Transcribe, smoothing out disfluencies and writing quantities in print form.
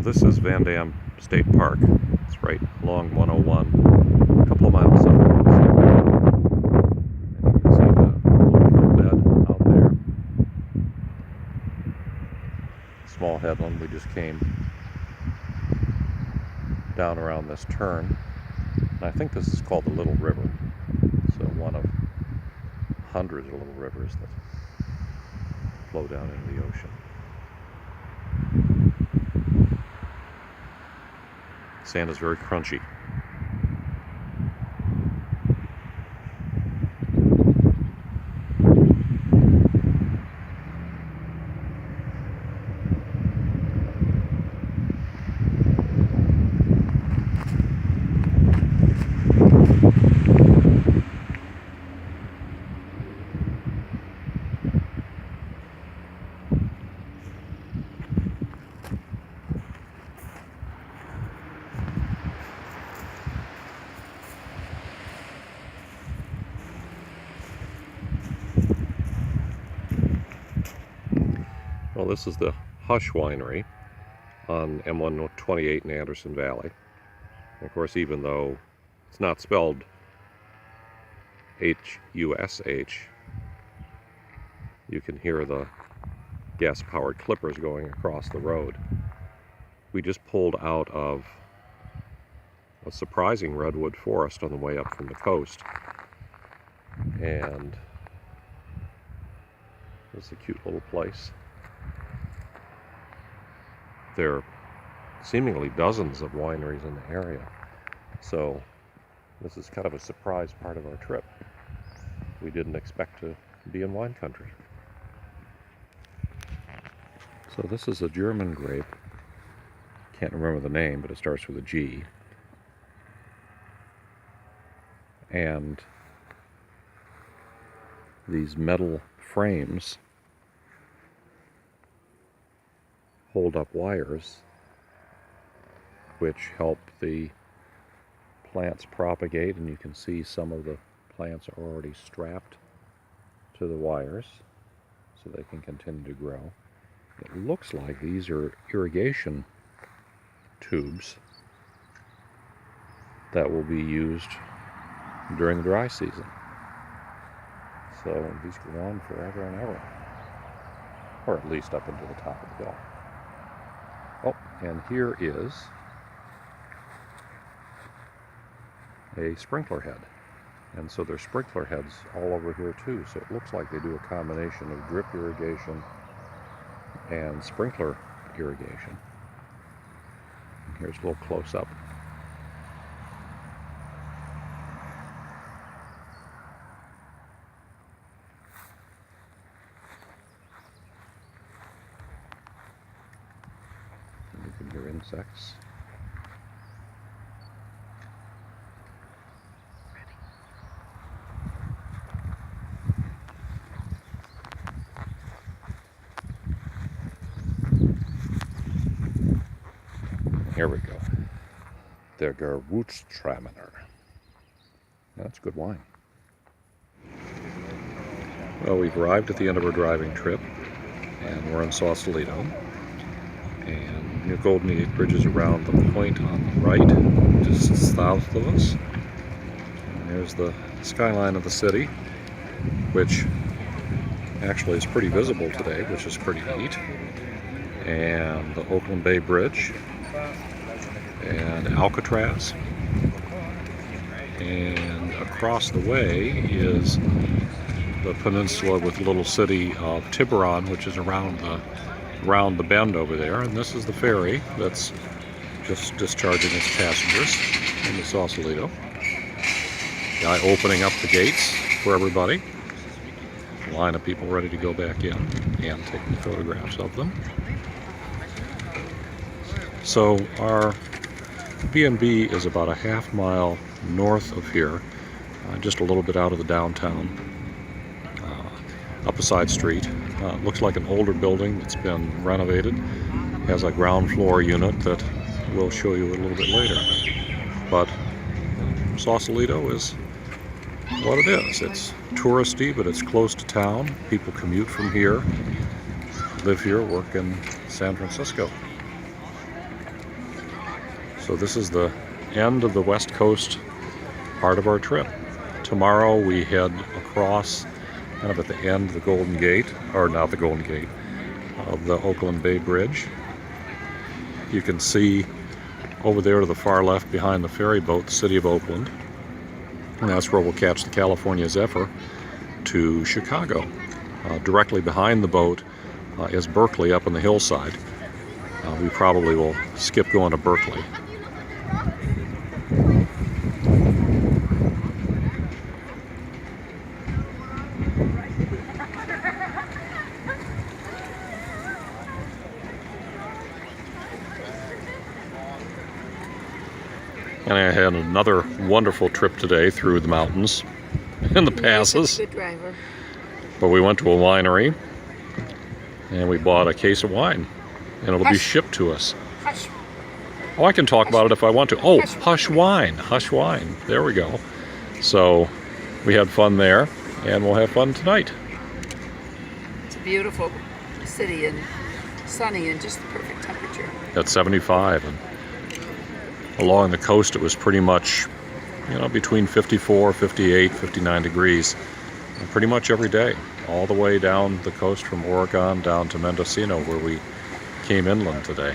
Well, this is Van Dam State Park. It's right along 101, a couple of miles south of the city. And you can see the little bed out there. Small headland. We just came down around this turn. And I think this is called the Little River. So one of hundreds of little rivers that flow down into the ocean. Sand is very crunchy. Well, this is the Husch Winery on M128 in Anderson Valley. And of course, even though it's not spelled H-U-S-H, you can hear the gas-powered clippers going across the road. We just pulled out of a surprising redwood forest on the way up from the coast. And this is a cute little place. There are seemingly dozens of wineries in the area, so this is kind of a surprise part of our trip. We didn't expect to be in wine country. So this is a German grape. Can't remember the name, but it starts with a G. And these metal frames hold up wires which help the plants propagate, and you can see some of the plants are already strapped to the wires so they can continue to grow. It looks like these are irrigation tubes that will be used during the dry season. So these go on forever and ever, or at least up into the top of the hill. Oh, and here is a sprinkler head. And so there's sprinkler heads all over here too. So it looks like they do a combination of drip irrigation and sprinkler irrigation. And here's a little close-up. You can hear insects. Here we go. Der Gewürztraminer. That's good wine. Well, we've arrived at the end of our driving trip, and we're in Sausalito. And New Golden Gate Bridge is around the point on the right, just south of us. And there's the skyline of the city, which actually is pretty visible today, which is pretty neat. And the Oakland Bay Bridge, and Alcatraz. And across the way is the peninsula with the little city of Tiburon, which is around the bend over there. And this is the ferry that's just discharging its passengers into Sausalito. Guy opening up the gates for everybody. A line of people ready to go back in and taking photographs of them. So our B&B is about a half mile north of here, just a little bit out of the downtown, up a side street. Looks like an older building that's been renovated. It has a ground floor unit that we'll show you a little bit later. But Sausalito is what it is. It's touristy, but it's close to town. People commute from here, live here, work in San Francisco. So this is the end of the West Coast part of our trip. Tomorrow we head across kind of at the end of the Golden Gate, or not the Golden Gate, of the Oakland Bay Bridge. You can see over there to the far left behind the ferry boat, the city of Oakland. And that's where we'll catch the California Zephyr to Chicago. Directly behind the boat is Berkeley up on the hillside. We probably will skip going to Berkeley. And I had another wonderful trip today through the mountains and the passes. Good driver. But we went to a winery and we bought a case of wine, and it'll be shipped to us. Husch. Oh, I can talk about it if I want to. Oh, Husch Wine. Husch Wine. There we go. So we had fun there, and we'll have fun tonight. It's a beautiful city and sunny and just the perfect temperature. At 75, and along the coast it was pretty much, between 54, 58, 59 degrees pretty much every day, all the way down the coast from Oregon down to Mendocino, where we came inland today.